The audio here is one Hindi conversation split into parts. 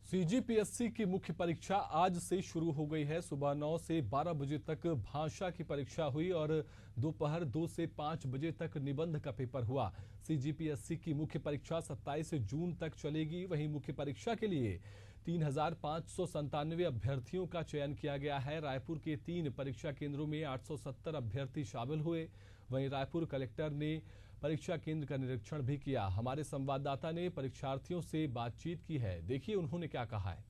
सीजीपीएससी की मुख्य परीक्षा आज से शुरू हो गई है। सुबह 9 से 12 बजे तक भाषा की परीक्षा हुई और दोपहर 2 से 5 बजे तक निबंध का पेपर हुआ। सीजीपीएससी की मुख्य परीक्षा 27 जून तक चलेगी। वहीं मुख्य परीक्षा के लिए 3,597 अभ्यर्थियों का चयन किया गया है। रायपुर के 3 परीक्षा केंद्रों में 870 अभ्यर्थी शामिल हुए। वहीं रायपुर कलेक्टर ने परीक्षा केंद्र का निरीक्षण भी किया। हमारे संवाददाता ने परीक्षार्थियों से बातचीत की है। देखिए उन्होंने क्या कहा है।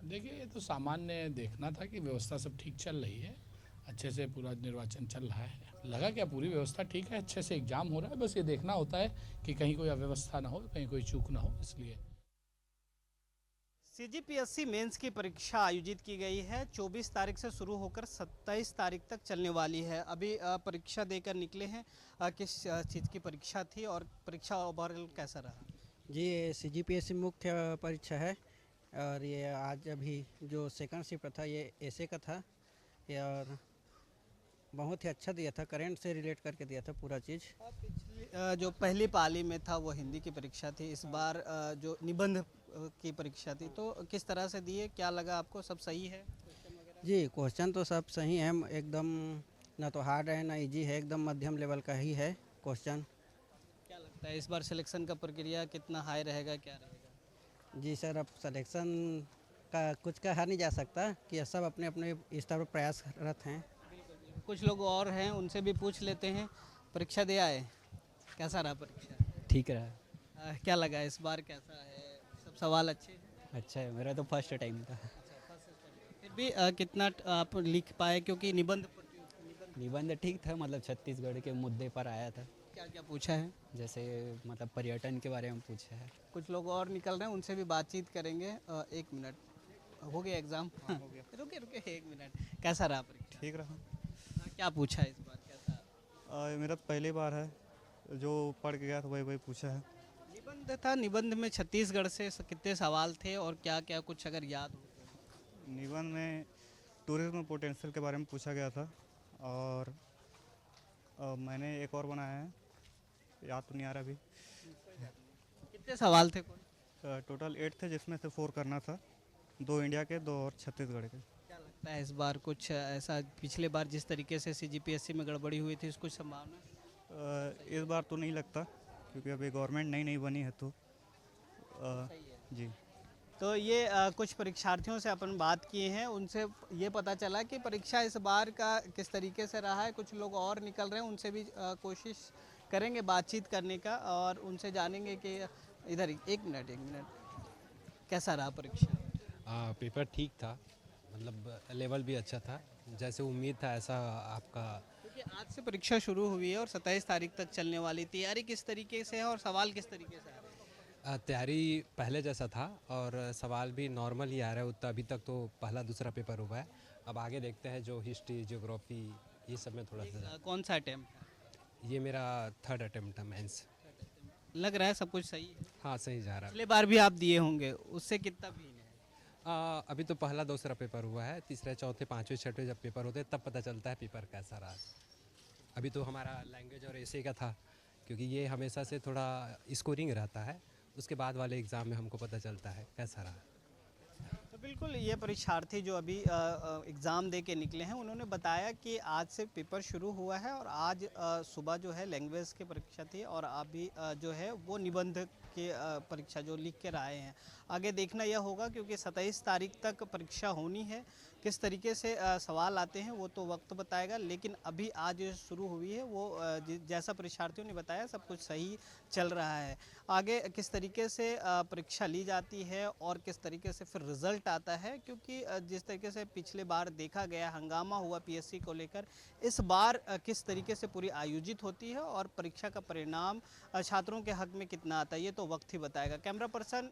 देखिए, ये तो सामान्य देखना था कि व्यवस्था सब ठीक चल रही है, अच्छे से पूरा निर्वाचन चल रहा है। लगा क्या पूरी व्यवस्था ठीक है, अच्छे से एग्जाम हो रहा है। बस ये देखना होता है कि कहीं कोई अव्यवस्था ना हो, कहीं कोई चूक ना हो, इसलिए। सीजीपीएससी मेंस की परीक्षा आयोजित की गई है। 24 तारीख से शुरू होकर 27 तारीख तक चलने वाली है। अभी परीक्षा देकर निकले हैं। किस चीज़ की परीक्षा थी और परीक्षा ओवरऑल कैसा रहा? जी, ये सीजीपीएससी मुख्य परीक्षा है और ये आज अभी जो सेकंड शिफ्ट था ये ऐसे का था। और बहुत ही अच्छा दिया था, करंट से रिलेट करके दिया था पूरा चीज़। पिछली जो पहली पाली में था वो हिंदी की परीक्षा थी। इस बार जो निबंध की परीक्षा थी, तो किस तरह से दिए, क्या लगा आपको? सब सही है? जी, क्वेश्चन तो सब सही है, एकदम ना तो हार्ड है ना इजी है, एकदम मध्यम लेवल का ही है क्वेश्चन। क्या लगता है इस बार सिलेक्शन का प्रक्रिया कितना हाई रहेगा, क्या रहेगा? जी सर, अब सिलेक्शन का कुछ कहा नहीं जा सकता कि सब अपने अपने स्तर पर प्रयासरत हैं। कुछ लोग और हैं, उनसे भी पूछ लेते हैं। परीक्षा दे आए, कैसा रहा परीक्षा? ठीक रहा। क्या लगा इस बार, कैसा है? सब सवाल अच्छे हैं? अच्छा है, मेरा तो फर्स्ट टाइम था। फिर भी कितना आप लिख पाए, क्योंकि निबंध निबंध ठीक था, मतलब छत्तीसगढ़ के मुद्दे पर आया था। क्या क्या पूछा है? जैसे मतलब पर्यटन के बारे में पूछा है। कुछ लोग और निकल रहे हैं, उनसे भी बातचीत करेंगे। 1 मिनट, हो गया एग्जाम? हाँ, हो गया। रुके रुके 1 मिनट, कैसा रहा परीक्षा? ठीक रहा। क्या पूछा है इस बार, कैसा? मेरा पहली बार है, जो पढ़ के गया था वही वही पूछा है। निबंध था। निबंध में छत्तीसगढ़ से कितने सवाल थे और क्या क्या कुछ अगर याद हो? निबंध में टूरिज्म पोटेंशियल के बारे में पूछा गया था और मैंने एक और बनाया है, याद तो नहीं आ रहा अभी। कितने सवाल थे कुल? टोटल 8 थे, जिसमें से 4 करना था, 2 इंडिया के, 2 और छत्तीसगढ़ के। क्या लगता है इस बार कुछ ऐसा, पिछले बार जिस तरीके से सीजीपीएससी में गड़बड़ी हुई थी, कुछ संभावना? इस बार तो नहीं लगता, क्योंकि अभी गवर्नमेंट नई नई बनी है, तो जी। तो ये कुछ परीक्षार्थियों से अपन बात किए हैं, उनसे ये पता चला कि परीक्षा इस बार का किस तरीके से रहा है। कुछ लोग और निकल रहे हैं, उनसे भी कोशिश करेंगे बातचीत करने का और उनसे जानेंगे कि इधर 1 मिनट कैसा रहा परीक्षा? पेपर ठीक था, मतलब लेवल भी अच्छा था, जैसे उम्मीद था ऐसा आपका। क्योंकि आज से परीक्षा शुरू हुई है और 27 तारीख तक चलने वाली। तैयारी किस तरीके से है और सवाल किस तरीके से आ रहे हैं? तैयारी पहले जैसा था और सवाल भी नॉर्मल ही आ रहा है उतना। अभी तक तो पहला दूसरा पेपर हुआ है, अब आगे देखते हैं जो हिस्ट्री ज्योग्राफी ये सब में थोड़ा सा। कौन सा अटेम्प्ट? ये मेरा 3rd अटेम्प्ट था मेंस। लग रहा है सब कुछ सही है? हाँ, सही जा रहा है। पिछले बार भी आप दिए होंगे, उससे कितना भिन्न है? अभी तो पहला दूसरा पेपर हुआ है, तीसरे चौथे पाँचवें छठवें जब पेपर होते हैं तब पता चलता है पेपर कैसा रहा। अभी तो हमारा लैंग्वेज और एसे का था, क्योंकि ये हमेशा से थोड़ा स्कोरिंग रहता है, उसके बाद वाले एग्ज़ाम में हमको पता चलता है कैसा रहा। तो बिल्कुल, ये परीक्षार्थी जो अभी एग्ज़ाम दे के निकले हैं, उन्होंने बताया कि आज से पेपर शुरू हुआ है और आज सुबह जो है लैंग्वेज की परीक्षा थी और अभी जो है वो निबंध की परीक्षा जो लिख कर आए हैं। आगे देखना यह होगा, क्योंकि 27 तारीख तक परीक्षा होनी है। किस तरीके से सवाल आते हैं वो तो वक्त बताएगा, लेकिन अभी आज शुरू हुई है वो जैसा परीक्षार्थियों ने बताया सब कुछ सही चल रहा है। आगे किस तरीके से परीक्षा ली जाती है और किस तरीके से फिर रिज़ल्ट आता है, क्योंकि जिस तरीके से पिछले बार देखा गया हंगामा हुआ पीएससी को लेकर, इस बार किस तरीके से पूरी आयोजित होती है और परीक्षा का परिणाम छात्रों के हक में कितना आता है, ये तो वक्त ही बताएगा। Camera person